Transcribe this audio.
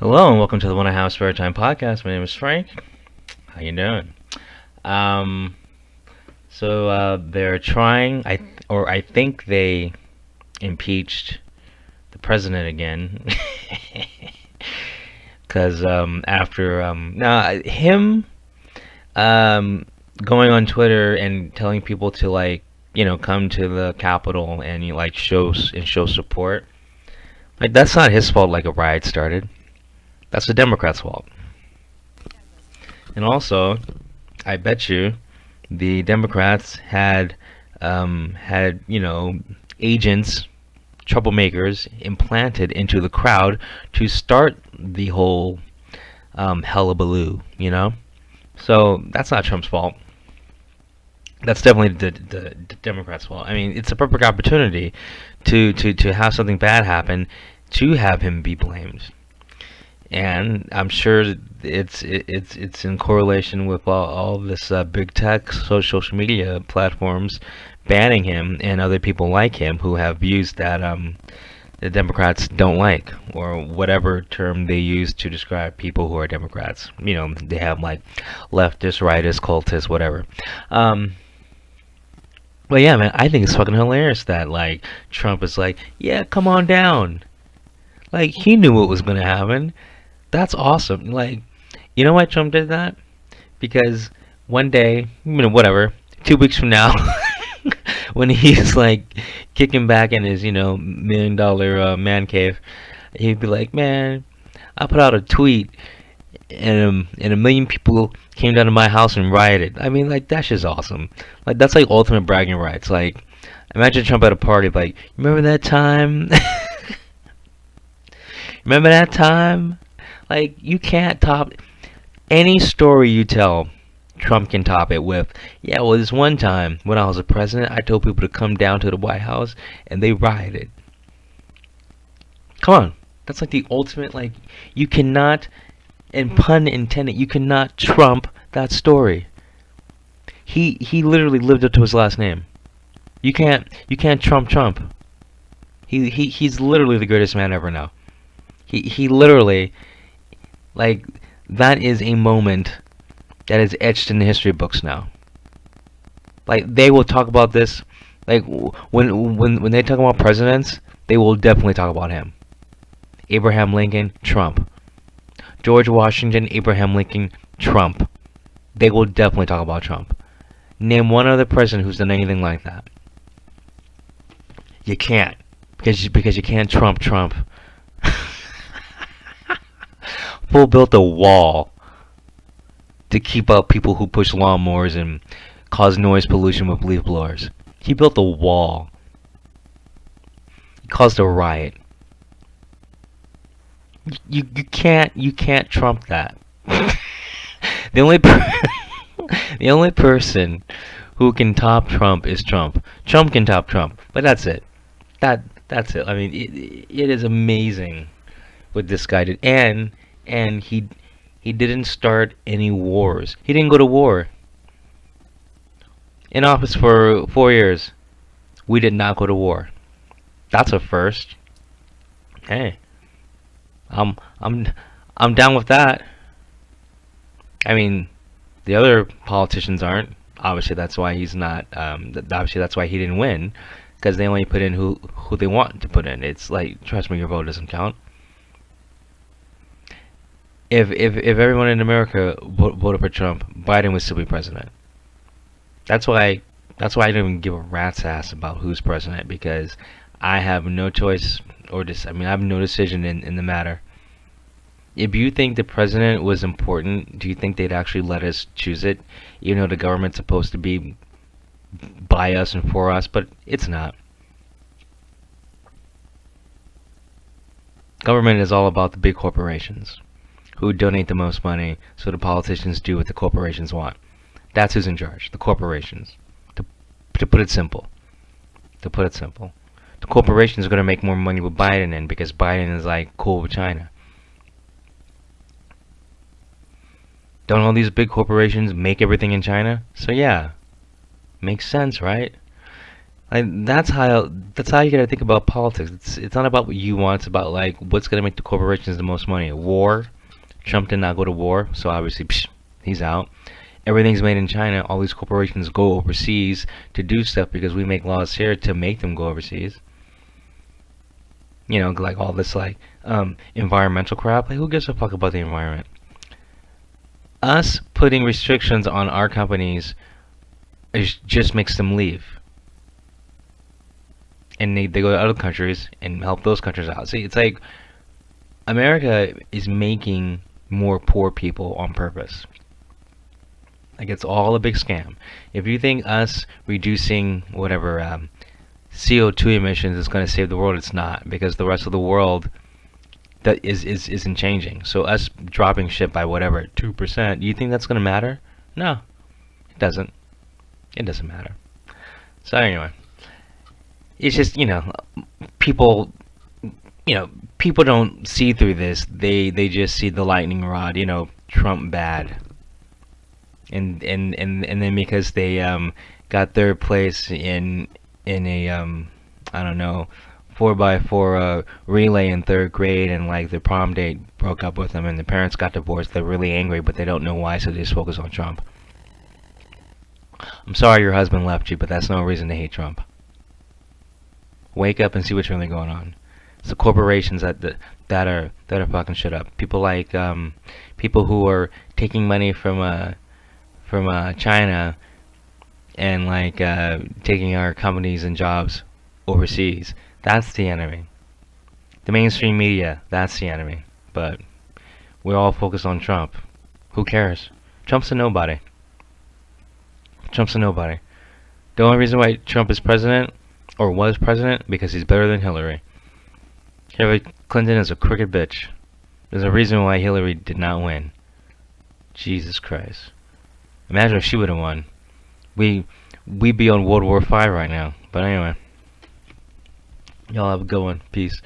Hello and welcome to the One House Spare Time podcast. My name is Frank. How you doing? Um, they're trying, I think they impeached the president again, because after now him um going on Twitter and telling people to come to the Capitol and show support. Like that's not his fault. Like a riot started. That's the Democrats' fault. And also, I bet you the Democrats had agents, troublemakers implanted into the crowd to start the whole hullabaloo. So that's not Trump's fault. That's definitely the Democrats' fault. I mean, it's a perfect opportunity to have something bad happen, to have him be blamed. And I'm sure it's in correlation with all this big tech social media platforms banning him and other people like him who have views that the Democrats don't like, or whatever term they use to describe people who are Democrats. They have like leftists, rightists, cultists, whatever. Um, but yeah, man, I think it's fucking hilarious that like Trump is like, yeah, come on down. Like he knew what was gonna happen. That's awesome. Like, you know why Trump did that? Because one day, whatever, 2 weeks from now, when he's like kicking back in his, $1 million man cave, he'd be like, man, I put out a tweet and a million people came down to my house and rioted. I mean, like, that's just awesome. Like, that's like ultimate bragging rights. Like, imagine Trump at a party, like, remember that time? Remember that time? Like, you can't top any story you tell. Trump can top it with, yeah, well, this one time when I was a president, I told people to come down to the White House and they rioted. Come on. That's like the ultimate, like, you cannot, and pun intended, you cannot trump that story. He literally lived up to his last name. You can't trump Trump. He's literally the greatest man ever now. He literally, like, that is a moment that is etched in the history books now. Like, they will talk about this. Like, when they talk about presidents, they will definitely talk about him. Abraham Lincoln, Trump. George Washington, Abraham Lincoln, Trump. They will definitely talk about Trump. Name one other president who's done anything like that. You can't, because you can't trump Trump. Fool built a wall to keep out people who push lawnmowers and cause noise pollution with leaf blowers. He built a wall. He caused a riot. You can't trump that. the only per- the only person who can top Trump is Trump. Trump can top Trump, but that's it. That's it. I mean, it is amazing what this guy did, and he didn't start any wars. He didn't go to war. In office for 4 years, we did not go to war. That's a first. Hey, I'm I'm I'm down with that. I mean, the other politicians aren't. Obviously, that's why he's not. Obviously, that's why he didn't win, because they only put in who they want to put in. It's like, trust me, your vote doesn't count. If everyone in America voted for Trump, Biden would still be president. That's why I don't even give a rat's ass about who's president, because I have no choice, or just, I mean, I have no decision in the matter. If you think the president was important, do you think they'd actually let us choose it? Even though the government's supposed to be by us and for us, but it's not. Government is all about the big corporations who donate the most money, so the politicians do what the corporations want. That's who's in charge, the corporations. To, to put it simple. To put it simple. The corporations are going to make more money with Biden in, because Biden is like cool with China. Don't all these big corporations make everything in China? So yeah, makes sense, right? Like that's how you gotta think about politics. It's not about what you want. It's about like what's gonna make the corporations the most money. War. Trump did not go to war, so obviously he's out. Everything's made in China. All these corporations go overseas to do stuff because we make laws here to make them go overseas. Like all this like environmental crap. Like who gives a fuck about the environment? Us putting restrictions on our companies just makes them leave, and they go to other countries and help those countries out. See, it's like America is making more poor people on purpose. Like it's all a big scam. If you think us reducing whatever CO2 emissions is going to save the world, it's not, because the rest of the world that isn't changing. So us dropping shit by whatever 2%, do you think that's going to matter? No, it doesn't. It doesn't matter. So anyway, it's just people people don't see through this. They just see the lightning rod. Trump bad, and then because they got third place in a I don't know 4x4 relay in third grade, and like their prom date broke up with them, and the parents got divorced. They're really angry, but they don't know why, so they just focus on Trump. I'm sorry your husband left you, but that's no reason to hate Trump. Wake up and see what's really going on. It's the corporations that are fucking shit up. People like people who are taking money from China and like taking our companies and jobs overseas. That's the enemy. The mainstream media, that's the enemy. But we're all focused on Trump. Who cares? Trump's a nobody. Trump's a nobody. The only reason why Trump is president, or was president, because he's better than Hillary. Hillary Clinton is a crooked bitch. There's a reason why Hillary did not win. Jesus Christ. Imagine if she would have won. We'd be on World War V right now. But anyway. Y'all have a good one. Peace.